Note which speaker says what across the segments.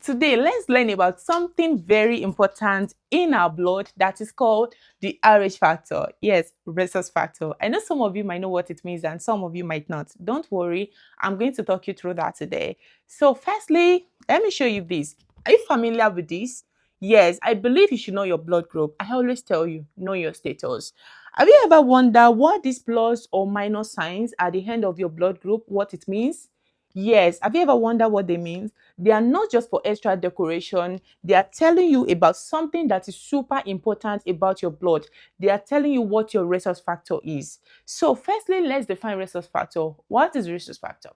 Speaker 1: Today, let's learn about something very important in our blood that is called the RH factor. Yes, rhesus factor. I know some of you might know what it means and some of you might not. Don't worry, I'm going to talk you through that today. So firstly, let me show you this. Are you familiar with this? Yes, I believe you should know your blood group. I always tell you, know your status. Have you ever wondered what these plus or minus signs at the end of your blood group, what it means? Yes, have you ever wondered what they mean? They are not just for extra decoration. They are telling you about something that is super important about your blood. They are telling you what your rhesus factor is. So firstly, let's define rhesus factor. What is rhesus factor?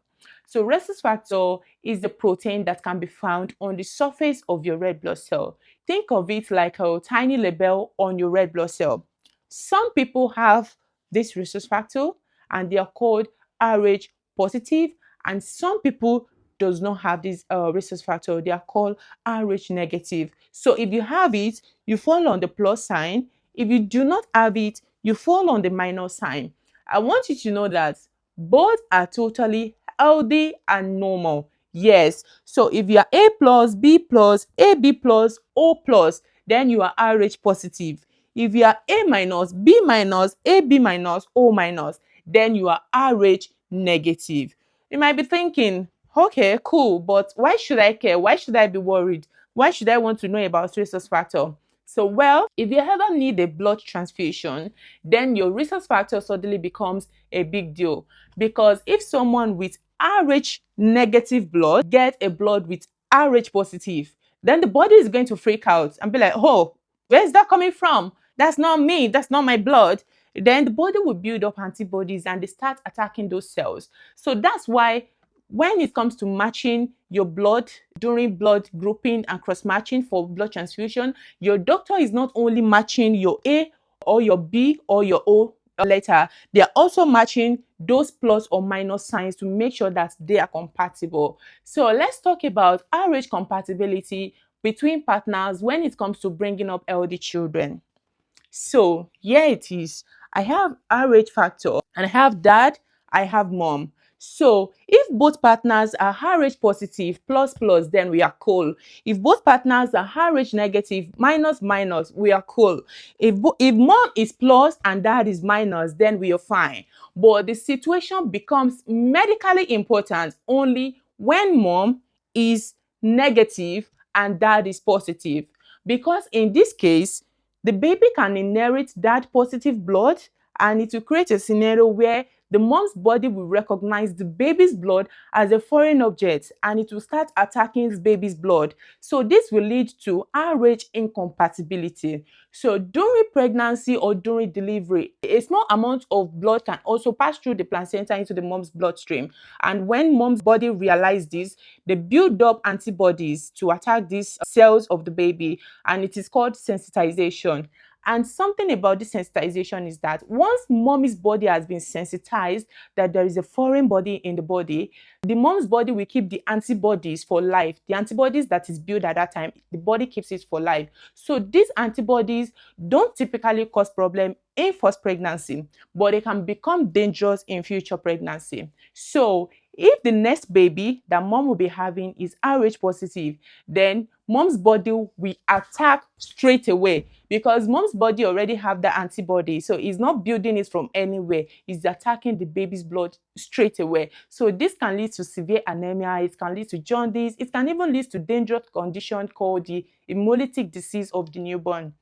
Speaker 1: So rhesus factor is the protein that can be found on the surface of your red blood cell. Think of it like a tiny label on your red blood cell. Some people have this rhesus factor and they are called Rh positive, and some people does not have this rhesus factor. They are called Rh negative. So if you have it, you fall on the plus sign. If you do not have it, you fall on the minus sign. I want you to know that both are totally healthy and normal. Yes. So if you are A plus, B plus, AB plus, O plus, then you are Rh positive. If you are A minus, B minus, AB minus, O minus, then you are Rh negative. You might be thinking, okay, cool, but why should I care? Why should I be worried? Why should I want to know about rhesus factor? So, well, if you ever need a blood transfusion, then your rhesus factor suddenly becomes a big deal. Because if someone with Rh negative blood get a blood with Rh positive, then the body is going to freak out and be like, oh, where's that coming from? That's not me. That's not my blood. Then the body will build up antibodies and they start attacking those cells. So that's why when it comes to matching your blood during blood grouping and cross-matching for blood transfusion, your doctor is not only matching your A or your B or your O letter, they are also matching those plus or minus signs to make sure that they are compatible. So let's talk about Rh compatibility between partners when it comes to bringing up healthy children. So here it is. I have Rh factor and I have dad, I have mom. So if both partners are Rh positive plus plus, then we are cool. If both partners are Rh negative minus minus, we are cool. If mom is plus and dad is minus, then we are fine. But the situation becomes medically important only when mom is negative and dad is positive. Because in this case, the baby can inherit that positive blood, and it will create a scenario where the mom's body will recognize the baby's blood as a foreign object and it will start attacking the baby's blood. So this will lead to Rh incompatibility. So during pregnancy or during delivery, a small amount of blood can also pass through the placenta into the mom's bloodstream. And when mom's body realizes this, they build up antibodies to attack these cells of the baby, and it is called sensitization. And something about this sensitization is that once mommy's body has been sensitized that there is a foreign body in the body, the mom's body will keep the antibodies for life. The antibodies that is built at that time, the body keeps it for life. So these antibodies don't typically cause problem in first pregnancy, but they can become dangerous in future pregnancy. So if the next baby that mom will be having is Rh positive, then mom's body will attack straight away because mom's body already have the antibody. So it's not building it from anywhere. It's attacking the baby's blood straight away. So this can lead to severe anemia. It can lead to jaundice. It can even lead to dangerous condition called the hemolytic disease of the newborn.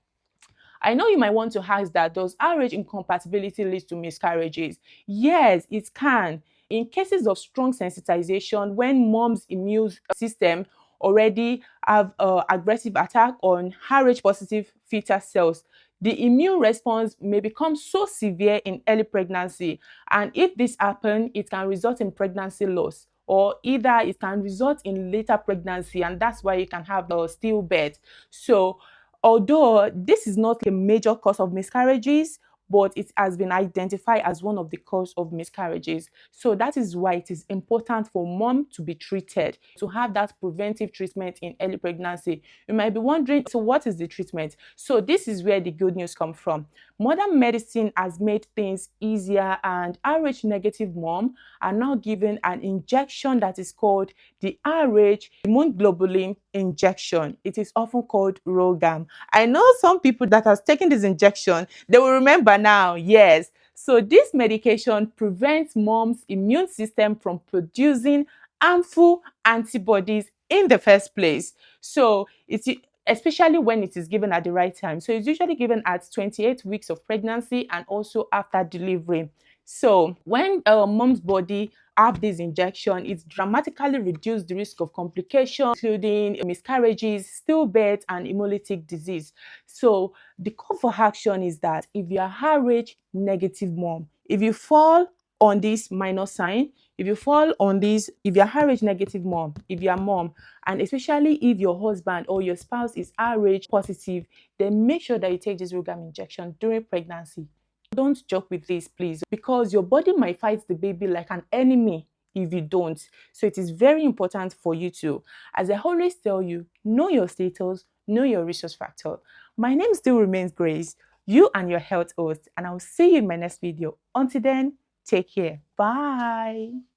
Speaker 1: I know you might want to ask that, does Rh incompatibility lead to miscarriages? Yes, it can. In cases of strong sensitization, when mom's immune system already have aggressive attack on Rh positive fetal cells, the immune response may become so severe in early pregnancy. And if this happens, it can result in pregnancy loss, or either it can result in later pregnancy, and that's why you can have a stillbirth. So although this is not a major cause of miscarriages, but it has been identified as one of the cause of miscarriages. So that is why it is important for mom to be treated, to have that preventive treatment in early pregnancy. You might be wondering, so what is the treatment? So this is where the good news comes from. Modern medicine has made things easier, and Rh negative mom are now given an injection that is called the Rh immune globulin injection. It is often called RhoGAM. I know some people that has taken this injection, they will remember now. Yes. So this medication prevents mom's immune system from producing harmful antibodies in the first place. So it's especially when it is given at the right time. So it's usually given at 28 weeks of pregnancy and also after delivery. So when mom's body have this injection, it dramatically reduces the risk of complications, including miscarriages, stillbirth, and hemolytic disease. So the call for action is that if you are Rh negative mom, if you fall on this minor sign, if you fall on this, if you're Rh negative mom, if you're mom, and especially if your husband or your spouse is Rh positive, then make sure that you take this RhoGAM injection during pregnancy. Don't joke with this, please, because your body might fight the baby like an enemy if you don't. So it is very important for you to, as I always tell you, know your status, know your resource factor. My name still remains Grace, you and your health host, and I'll see you in my next video. Until then, take care. Bye.